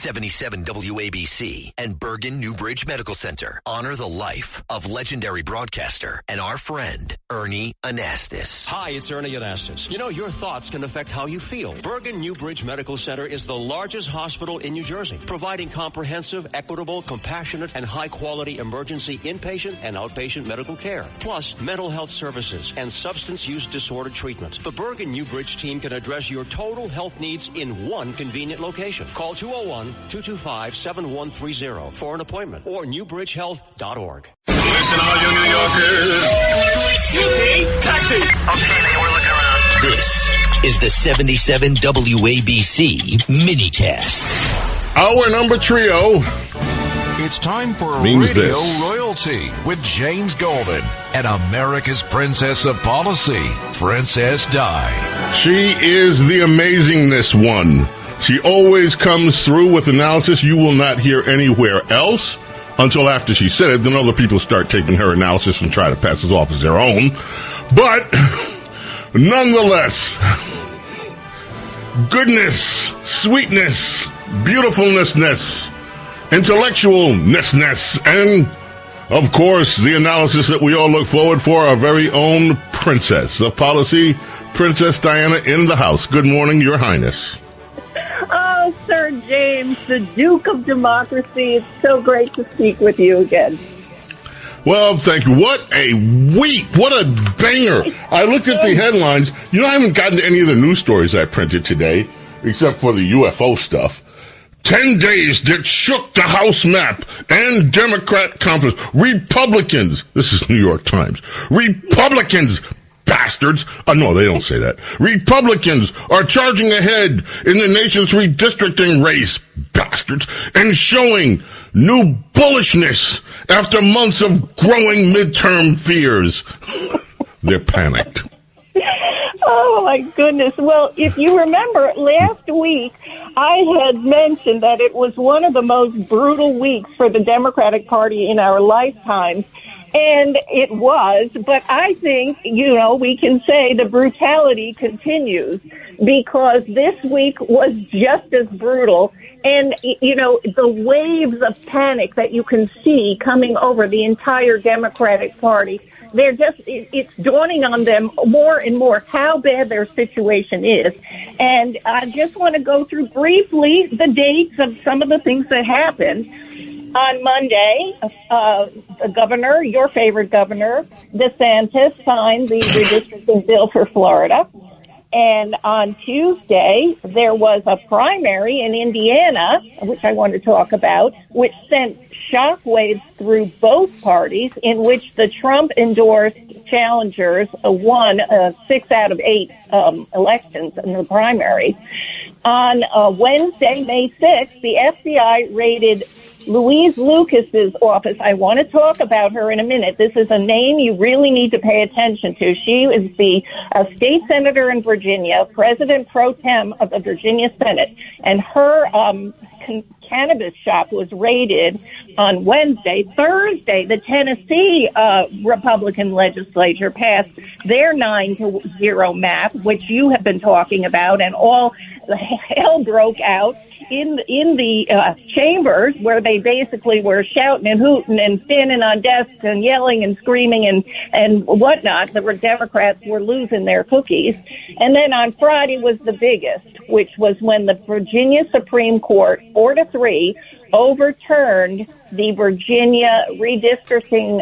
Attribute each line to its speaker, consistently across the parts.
Speaker 1: 77 WABC and Bergen Newbridge Medical Center honor the life of legendary broadcaster and our friend, Ernie Anastas.
Speaker 2: Hi, it's Ernie Anastas. You know, your thoughts can affect how you feel. Bergen Newbridge Medical Center is the largest hospital in New Jersey, providing comprehensive, equitable, compassionate, and high-quality emergency inpatient and outpatient medical care, plus mental health services and substance use disorder treatment. The Bergen Newbridge team can address your total health needs in one convenient location. Call 201-225-7130 for an appointment or newbridgehealth.org.
Speaker 3: Listen, all you New Yorkers. Taxi.
Speaker 4: Okay, we're looking around.
Speaker 1: This is the 77 WABC minicast.
Speaker 3: Our number trio.
Speaker 5: It's time for
Speaker 3: Means
Speaker 5: Radio
Speaker 3: this.
Speaker 5: Royalty with James Golden and America's Princess of Policy, Princess Di.
Speaker 3: She is the amazingness one. She always comes through with analysis you will not hear anywhere else until after she said it. Then other people start taking her analysis and try to pass it off as their own. But nonetheless, goodness, sweetness, beautifulness, intellectualness, and of course the analysis that we all look forward for, our very own Princess of Policy, Princess Diana in the house. Good morning, Your Highness.
Speaker 6: Oh, Sir James, the Duke of Democracy. It's so great to speak with you again.
Speaker 3: Well, thank you. What a week. What a banger. I looked at the headlines. You know, I haven't gotten to any of the news stories I printed today, except for the UFO stuff. 10 days that shook the House map and Democrat conference. Republicans, this is New York Times, Republicans, bastards. No, they don't say that. Republicans are charging ahead in the nation's redistricting race, bastards, and showing new bullishness after months of growing midterm fears. They're panicked.
Speaker 6: Oh, my goodness. Well, if you remember, last week I had mentioned that it was one of the most brutal weeks for the Democratic Party in our lifetimes. And it was, but I think, you know, we can say the brutality continues because this week was just as brutal. And, you know, the waves of panic that you can see coming over the entire Democratic Party, they're just, it's dawning on them more and more how bad their situation is. And I just want to go through briefly the dates of some of the things that happened. On Monday, the governor, your favorite governor, DeSantis, signed the redistricting bill for Florida. And on Tuesday, there was a primary in Indiana, which I want to talk about, which sent shockwaves through both parties, in which the Trump-endorsed challengers won 6 out of 8 elections in the primary. On Wednesday, May 6th, the FBI raided Louise Lucas's office. I want to talk about her in a minute. This is a name you really need to pay attention to. She is the state senator in Virginia, president pro tem of the Virginia Senate, and her cannabis shop was raided on Wednesday. Thursday, the Tennessee Republican legislature passed their 9-0 map, which you have been talking about, and all hell broke out in the chambers, where they basically were shouting and hooting and standing on desks and yelling and screaming and whatnot. The Democrats were losing their cookies. And then on Friday was the biggest, which was when the Virginia Supreme Court, 4-3, overturned the Virginia redistricting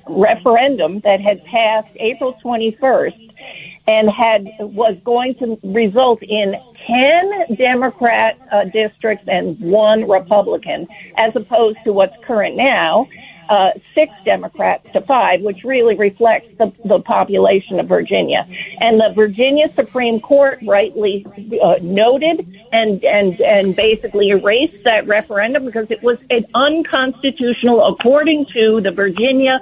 Speaker 6: referendum that had passed April 21st. And was going to result in 10 Democrat districts and 1 Republican, as opposed to what's current now, 6 Democrats to 5, which really reflects the population of Virginia. And the Virginia Supreme Court rightly noted and basically erased that referendum because it was unconstitutional according to the Virginia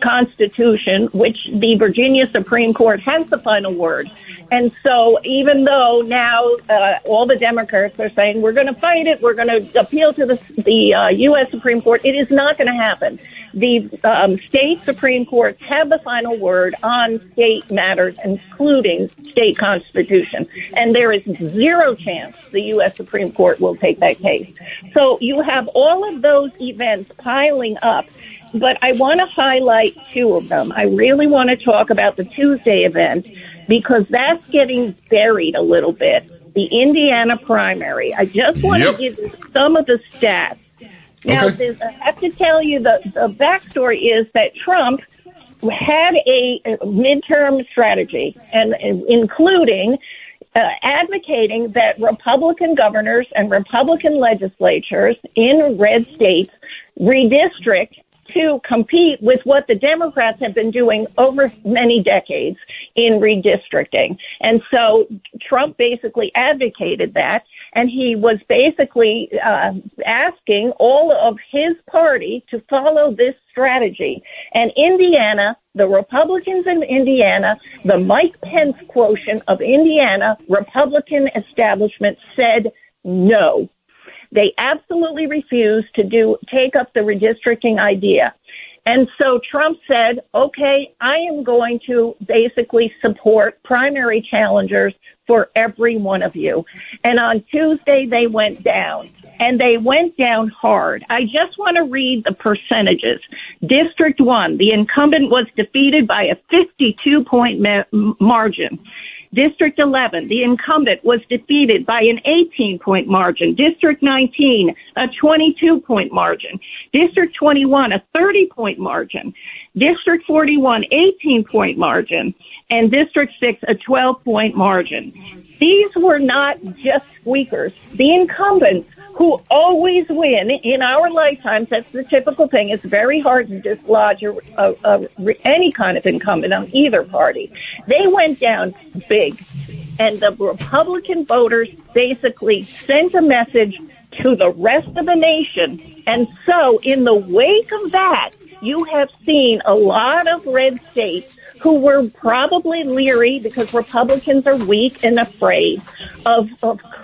Speaker 6: Constitution, which the Virginia Supreme Court has the final word. And so even though now all the Democrats are saying we're going to fight it, we're going to appeal to the U.S. Supreme Court, it is not going to happen. the state Supreme Courts have the final word on state matters, including state constitution. And there is zero chance the U.S. Supreme Court will take that case. So you have all of those events piling up. But I want to highlight two of them. I really want to talk about the Tuesday event because that's getting buried a little bit. The Indiana primary. I just want to give you some of the stats. Now, I have to tell you the backstory is that Trump had a midterm strategy, and including advocating that Republican governors and Republican legislatures in red states redistrict to compete with what the Democrats have been doing over many decades in redistricting. And so Trump basically advocated that, and he was basically asking all of his party to follow this strategy. And Indiana, the Republicans in Indiana, the Mike Pence quotient of Indiana Republican establishment said no. They absolutely refused to take up the redistricting idea. And so Trump said, okay, I am going to basically support primary challengers for every one of you. And on Tuesday, they went down. And they went down hard. I just want to read the percentages. District 1, the incumbent was defeated by a 52-point margin. District 11, the incumbent was defeated by an 18-point margin. District 19, a 22-point margin. District 21, a 30-point margin. District 41, 18-point margin. And District 6, a 12-point margin. These were not just squeakers. The incumbents, who always win in our lifetimes, that's the typical thing. It's very hard to dislodge any kind of incumbent on either party. They went down big. And the Republican voters basically sent a message to the rest of the nation. And so in the wake of that, you have seen a lot of red states who were probably leery because Republicans are weak and afraid of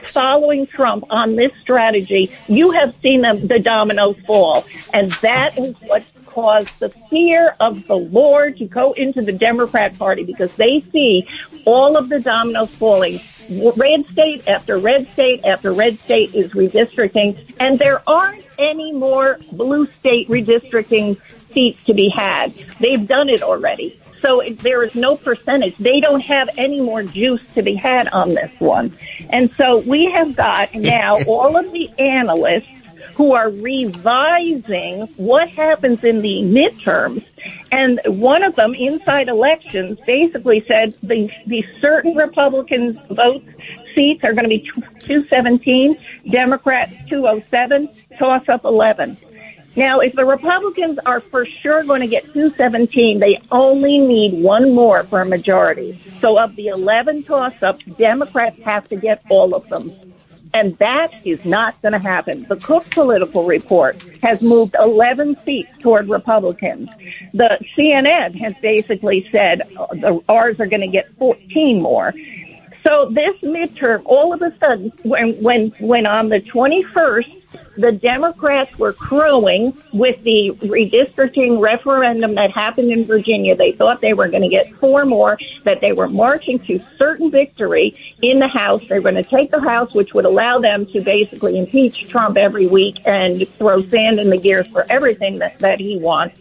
Speaker 6: following Trump on this strategy. You have seen the dominoes fall, and that is what caused the fear of the Lord to go into the Democrat Party because they see all of the dominoes falling. Red state after red state after red state is redistricting, and there aren't any more blue state redistricting seats to be had. They've done it already. So there is no percentage. They don't have any more juice to be had on this one. And so we have got now all of the analysts who are revising what happens in the midterms. And one of them, Inside Elections, basically said the certain Republican vote seats are going to be 217, Democrats 207, toss-up 11. Now, if the Republicans are for sure going to get 217, they only need one more for a majority. So of the 11 toss-ups, Democrats have to get all of them. And that is not going to happen. The Cook Political Report has moved 11 seats toward Republicans. The CNN has basically said ours are going to get 14 more. So this midterm, all of a sudden, when on the 21st, the Democrats were crowing with the redistricting referendum that happened in Virginia. They thought they were going to get 4 more, that they were marching to certain victory in the House. They were going to take the House, which would allow them to basically impeach Trump every week and throw sand in the gears for everything that he wants.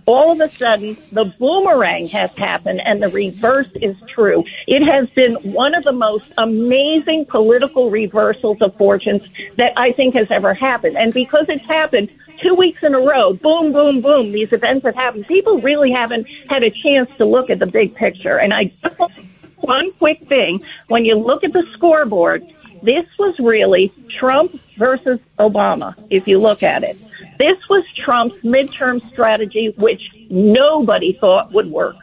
Speaker 6: All of a sudden, the boomerang has happened, and the reverse is true. It has been one of the most amazing political reversals of fortunes that I think has ever happened. And because it's happened 2 weeks in a row, boom, boom, boom, these events have happened, people really haven't had a chance to look at the big picture. And I just want one quick thing. When you look at the scoreboard, this was really Trump versus Obama, if you look at it. This was Trump's midterm strategy, which nobody thought would work.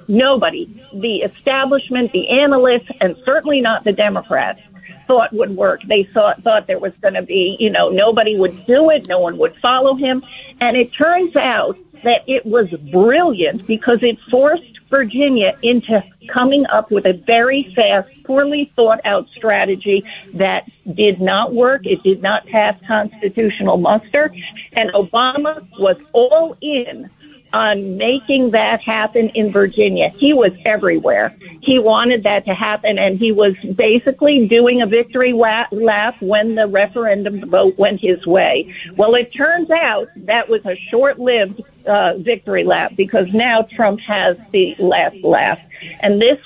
Speaker 6: Nobody. The establishment, the analysts, and certainly not the Democrats thought would work. They thought there was going to be, nobody would do it, no one would follow him. And it turns out that it was brilliant because it forced Virginia into coming up with a very fast, poorly thought out strategy that did not work. It did not pass constitutional muster. And Obama was all in on making that happen in Virginia. He was everywhere. He wanted that to happen, and he was basically doing a victory lap when the referendum vote went his way. Well, it turns out that was a short-lived victory lap, because now Trump has the last laugh. And this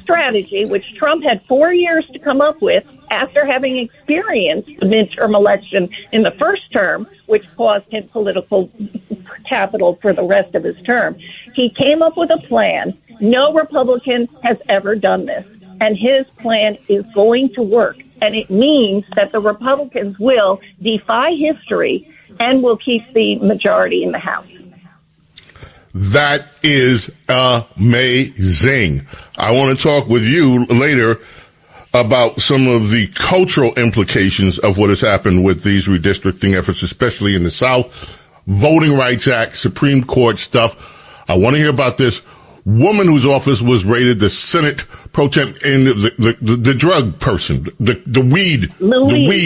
Speaker 6: strategy, which Trump had 4 years to come up with after having experienced the midterm election in the first term, which caused him political capital for the rest of his term, he came up with a plan. No Republican has ever done this, and his plan is going to work. And it means that the Republicans will defy history and will keep the majority in the House.
Speaker 3: That is amazing. I want to talk with you later about some of the cultural implications of what has happened with these redistricting efforts, especially in the South. Voting Rights Act, Supreme Court stuff. I want to hear about this woman whose office was raided, the Senate pro tem, and the drug person, the weed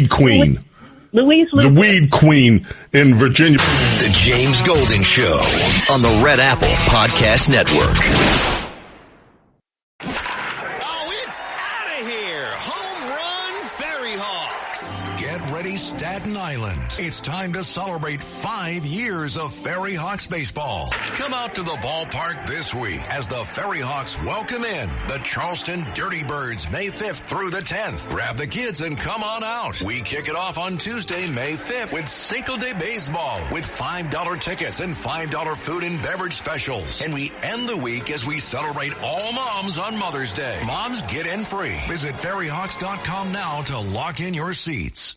Speaker 3: queen. The weed queen in Virginia.
Speaker 1: The James Golden Show on the Red Apple Podcast Network.
Speaker 5: Oh, it's out of here. Home run Ferry Hawks. Get ready, Staten Island. It's time to celebrate 5 years of Ferry Hawks baseball. Come out to the ballpark this week as the Ferry Hawks welcome in the Charleston Dirty Birds May 5th through the 10th. Grab the kids and come on out. We kick it off on Tuesday, May 5th with Cinco de Baseball with $5 tickets and $5 food and beverage specials. And we end the week as we celebrate all moms on Mother's Day. Moms get in free. Visit ferryhawks.com now to lock in your seats.